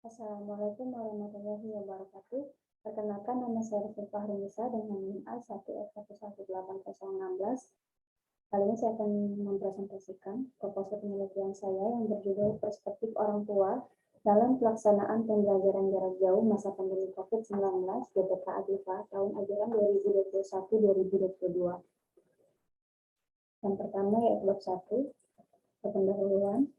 Assalamualaikum warahmatullahi wabarakatuh. Perkenalkan, nama saya Rifki Fahrunisa dengan NIM A1F1180016. Kali ini saya akan mempresentasikan proposal penelitian saya yang berjudul Perspektif Orang Tua dalam Pelaksanaan Pembelajaran Jarak Jauh Masa Pandemi COVID-19 GPK Adifa tahun ajaran 2021-2022. Yang pertama yaitu bab 1, pendahuluan,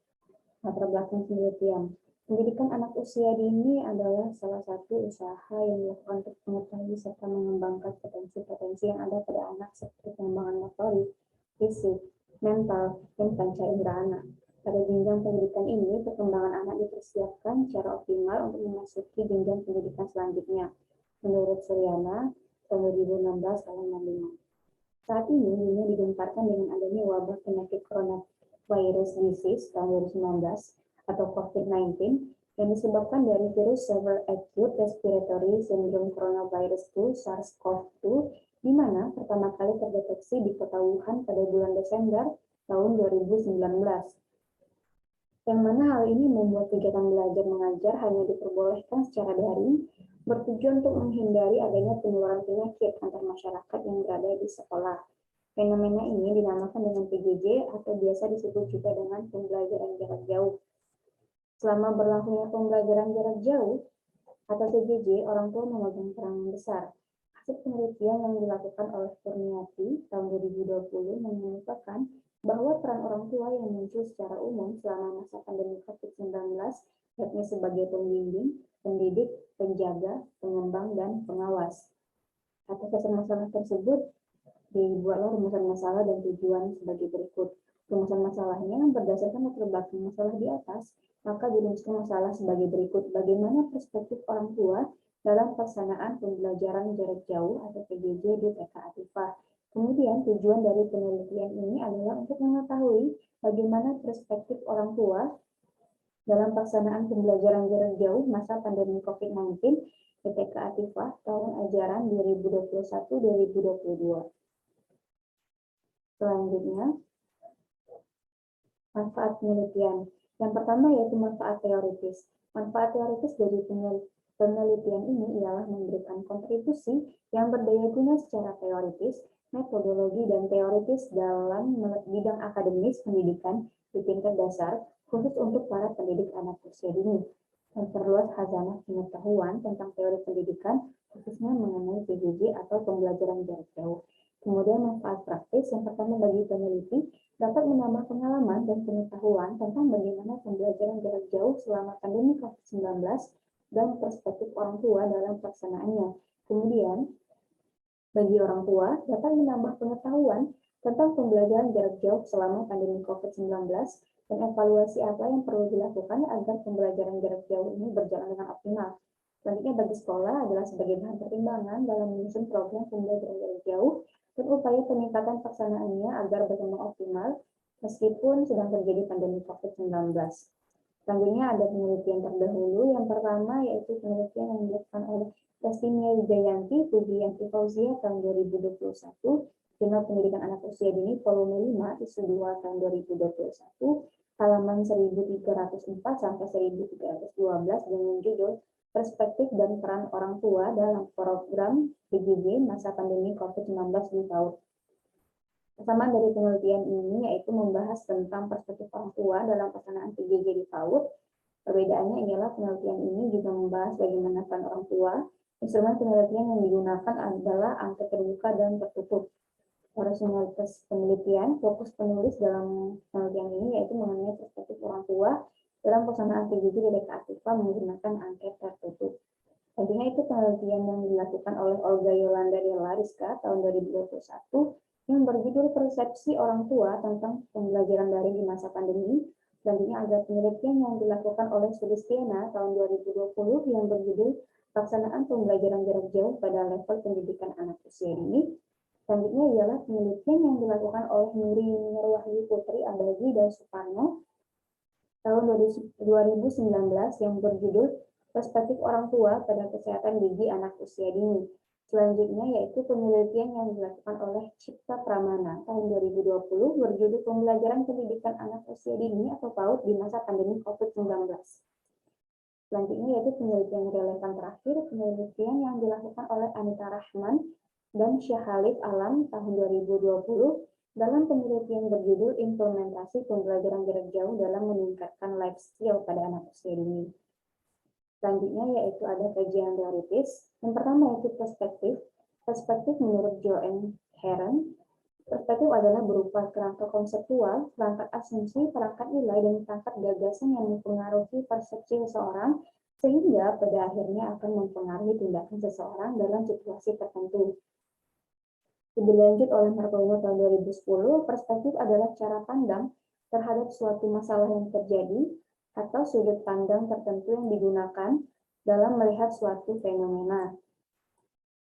latar belakang penelitian. Pendidikan anak usia dini adalah salah satu usaha yang dilakukan untuk mengetahui serta mengembangkan potensi-potensi yang ada pada anak seperti pengembangan motorik, fisik, mental, dan panca indera anak. Pada jenjang pendidikan ini, perkembangan anak dipersiapkan secara optimal untuk memasuki jenjang pendidikan selanjutnya. Menurut Suryana, tahun 2016-65. Saat ini, dunia digemparkan dengan adanya wabah penyakit coronavirus disease tahun 2019 atau COVID-19 yang disebabkan dari virus Severe Acute Respiratory Syndrome Coronavirus 2 SARS-CoV-2 di mana pertama kali terdeteksi di kota Wuhan pada bulan Desember tahun 2019. Yang mana hal ini membuat kegiatan belajar mengajar hanya diperbolehkan secara daring, bertujuan untuk menghindari adanya penularan penyakit antar masyarakat yang berada di sekolah. Fenomena ini dinamakan dengan PJJ atau biasa disebut juga dengan pembelajaran jarak jauh. Selama berlangsungnya pembelajaran jarak jauh atau PJJ, orang tua memegang peran yang besar. Hasil penelitian yang dilakukan oleh Kurniati tahun 2020 mengemukakan bahwa peran orang tua yang muncul secara umum selama masa pandemi COVID-19 yakni sebagai pembimbing, pendidik, penjaga, pengembang, dan pengawas. Atas dasar masalah tersebut, dibuatlah rumusan masalah dan tujuan sebagai berikut. Rumusan masalahnya berdasarkan latar belakang masalah di atas, maka dirumuskan masalah sebagai berikut. Bagaimana perspektif orang tua dalam pelaksanaan pembelajaran jarak jauh atau PJJ di TK Atifah. Kemudian tujuan dari penelitian ini adalah untuk mengetahui bagaimana perspektif orang tua dalam pelaksanaan pembelajaran jarak jauh masa pandemi COVID-19 di TK Atifah tahun ajaran 2021-2022. Selanjutnya, manfaat penelitian. Yang pertama yaitu manfaat teoritis. Manfaat teoritis dari penelitian ini ialah memberikan kontribusi yang berdaya guna secara teoritis, metodologi, dan teoritis dalam bidang akademis pendidikan di tingkat dasar, khusus untuk para pendidik anak usia dini. Memperluas khazanah pengetahuan tentang teori pendidikan, khususnya mengenai PJJ atau pembelajaran jarak jauh. Kemudian manfaat praktis, yang pertama bagi peneliti, dapat menambah pengalaman dan pengetahuan tentang bagaimana pembelajaran jarak jauh selama pandemi COVID-19 dan perspektif orang tua dalam pelaksanaannya. Kemudian, bagi orang tua, dapat menambah pengetahuan tentang pembelajaran jarak jauh selama pandemi COVID-19 dan evaluasi apa yang perlu dilakukan agar pembelajaran jarak jauh ini berjalan dengan optimal. Selanjutnya bagi sekolah adalah sebagai bahan pertimbangan dalam menyusun program pembelajaran jarak jauh dan upaya peningkatan pelaksanaannya agar berkembang optimal meskipun sedang terjadi pandemi COVID-19. Selanjutnya ada penelitian terdahulu. Yang pertama yaitu penelitian yang dilakukan oleh Destinia Wijayanti, Pujiyanti Fauzia tahun 2021, Jurnal Pendidikan Anak Usia Dini Volume 5, Isu 2 tahun 2021, halaman 1304 sampai 1312 dengan judul Perspektif dan Peran Orang Tua dalam Program PJJ Masa Pandemi COVID-19 di PAUD. Pertama dari penelitian ini yaitu membahas tentang perspektif orang tua dalam pelaksanaan PJJ di PAUD. Perbedaannya ialah penelitian ini juga membahas bagaimana peran orang tua. Instrumen penelitian yang digunakan adalah angka terbuka dan tertutup. Rasionalitas penelitian, fokus penulis dalam penelitian ini yaitu mengenai perspektif orang tua dalam pelaksanaan PJJ di TK Atifah menggunakan angket tertutup. Tentunya itu penelitian yang dilakukan oleh Olga Yolanda Della Rizka tahun 2021 yang berjudul Persepsi Orang Tua tentang Pembelajaran Daring di Masa Pandemi. Selanjutnya ada penelitian yang dilakukan oleh Sulistiana tahun 2020 yang berjudul Pelaksanaan Pembelajaran Jarak Jauh pada Level Pendidikan Anak Usia Dini. Selanjutnya ialah penelitian yang dilakukan oleh Nuri Nurwahyu Putri Abadi dan Suparno tahun 2019 yang berjudul Perspektif Orang Tua pada Kesehatan Gigi Anak Usia Dini. Selanjutnya yaitu penelitian yang dilakukan oleh Cipta Pramana tahun 2020 berjudul Pembelajaran Pendidikan Anak Usia Dini atau PAUD di Masa Pandemi COVID-19. Selanjutnya yaitu penelitian relevan terakhir, penelitian yang dilakukan oleh Anita Rahman dan Syahalif Alam tahun 2020 dalam penelitian berjudul Implementasi Pembelajaran Jarak Jauh dalam Meningkatkan Life Skill pada Anak Usia Dini. Selanjutnya yaitu ada kajian teoritis. Yang pertama yaitu perspektif. Perspektif menurut Joanne Heron, perspektif adalah berupa kerangka konseptual, perangkat asumsi, perangkat nilai, dan perangkat gagasan yang mempengaruhi persepsi seseorang sehingga pada akhirnya akan mempengaruhi tindakan seseorang dalam situasi tertentu. Lebih lanjut oleh Marcolino tahun 2010, perspektif adalah cara pandang terhadap suatu masalah yang terjadi atau sudut pandang tertentu yang digunakan dalam melihat suatu fenomena.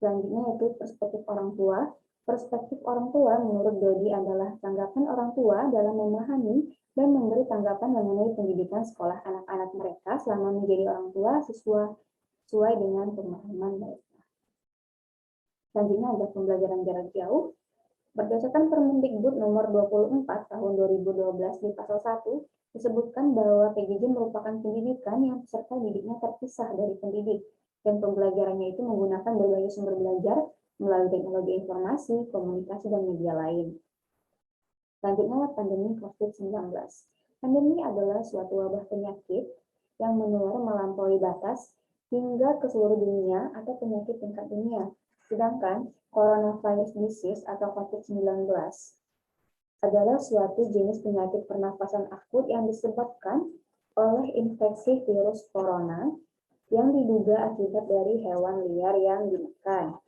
Selanjutnya yaitu perspektif orang tua. Perspektif orang tua menurut Dodi adalah tanggapan orang tua dalam memahami dan memberi tanggapan mengenai pendidikan sekolah anak-anak mereka selama menjadi orang tua sesuai dengan pemahaman mereka. Selanjutnya ada pembelajaran jarak jauh. Berdasarkan Permendikbud nomor 24 tahun 2012 di pasal 1, disebutkan bahwa PJJ merupakan pendidikan yang peserta didiknya terpisah dari pendidik, dan pembelajarannya itu menggunakan berbagai sumber belajar melalui teknologi informasi, komunikasi, dan media lain. Selanjutnya, pandemi COVID-19. Pandemi adalah suatu wabah penyakit yang menular melampaui batas hingga ke seluruh dunia atau penyakit tingkat dunia. Sedangkan coronavirus disease atau COVID-19 adalah suatu jenis penyakit pernafasan akut yang disebabkan oleh infeksi virus corona yang diduga akibat dari hewan liar yang dimakan.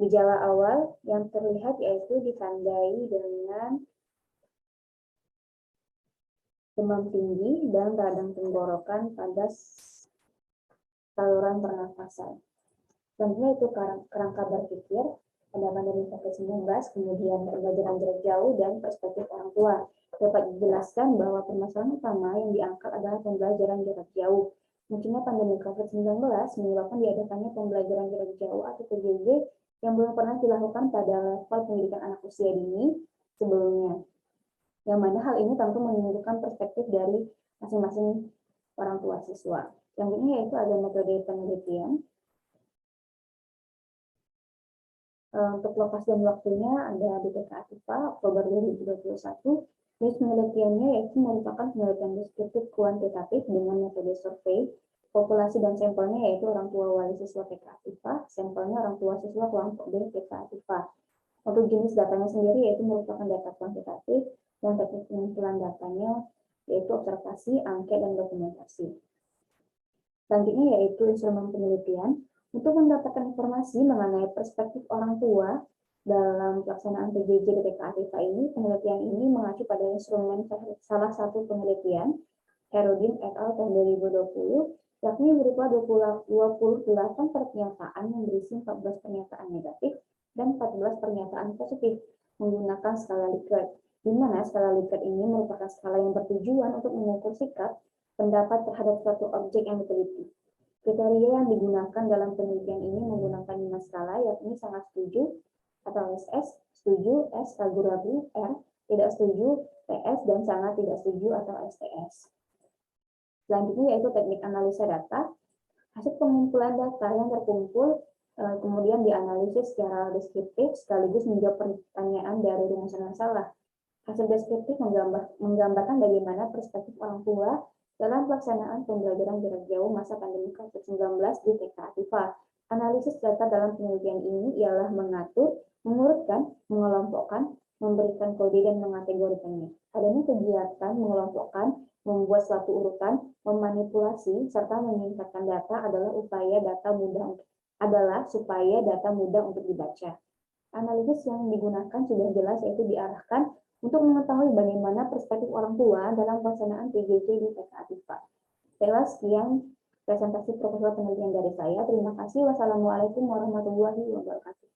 Gejala awal yang terlihat yaitu ditandai dengan demam tinggi dan radang tenggorokan pada saluran pernafasan. Selanjutnya itu kerangka berpikir pada pandemi COVID-19, kemudian pembelajaran jarak jauh dan perspektif orang tua. Dapat dijelaskan bahwa permasalahan utama yang diangkat adalah pembelajaran jarak jauh. Munculnya pandemi COVID-19 menyebabkan diadakannya pembelajaran jarak jauh atau PJJ yang belum pernah dilakukan pada level pendidikan anak usia dini sebelumnya. Yang mana hal ini tentu menunjukkan perspektif dari masing-masing orang tua siswa. Selanjutnya yaitu ada metode penelitian. Untuk lokasi dan waktunya ada di DPK Atifa Oktober 2021. Jenis penelitiannya yaitu merupakan penelitian deskriptif kuantitatif dengan metode survei. Populasi dan sampelnya yaitu orang tua wali siswa TK Atifa, sampelnya orang tua siswa kelompok B TK Atifa. Untuk jenis datanya sendiri yaitu merupakan data kuantitatif dan teknik pengumpulan datanya yaitu observasi, angket, dan dokumentasi. Selanjutnya yaitu instrumen penelitian. Untuk mendapatkan informasi mengenai perspektif orang tua dalam pelaksanaan PJJ di TK Atifa ini, penelitian ini mengacu pada instrumen salah satu penelitian Herodin et al. Tahun 2020, yakni berupa 28 pernyataan yang berisi 14 pernyataan negatif dan 14 pernyataan positif menggunakan skala Likert, di mana skala Likert ini merupakan skala yang bertujuan untuk mengukur sikap pendapat terhadap suatu objek yang diteliti. Kriteria yang digunakan dalam penelitian ini menggunakan 5 skala, yakni sangat setuju atau SS, setuju, S, ragu-ragu, R, tidak setuju, TS, dan sangat tidak setuju atau STS. Selanjutnya yaitu teknik analisa data. Hasil pengumpulan data yang terkumpul kemudian dianalisis secara deskriptif sekaligus menjawab pertanyaan dari rumusan masalah. Hasil deskriptif menggambarkan bagaimana perspektif orang tua dalam pelaksanaan pembelajaran jarak jauh masa pandemi COVID-19 di TK Atifa. Analisis data dalam penelitian ini ialah mengatur, mengurutkan, mengelompokkan, memberikan kode, dan mengategorikannya. Adanya kegiatan mengelompokkan, membuat suatu urutan, memanipulasi, serta meningkatkan data adalah supaya data mudah untuk dibaca. Analisis yang digunakan sudah jelas yaitu diarahkan untuk mengetahui bagaimana perspektif orang tua dalam pelaksanaan PJJ di TK Atifa. Baiklah, sekian presentasi proposal penelitian dari saya. Terima kasih. Wassalamualaikum warahmatullahi wabarakatuh.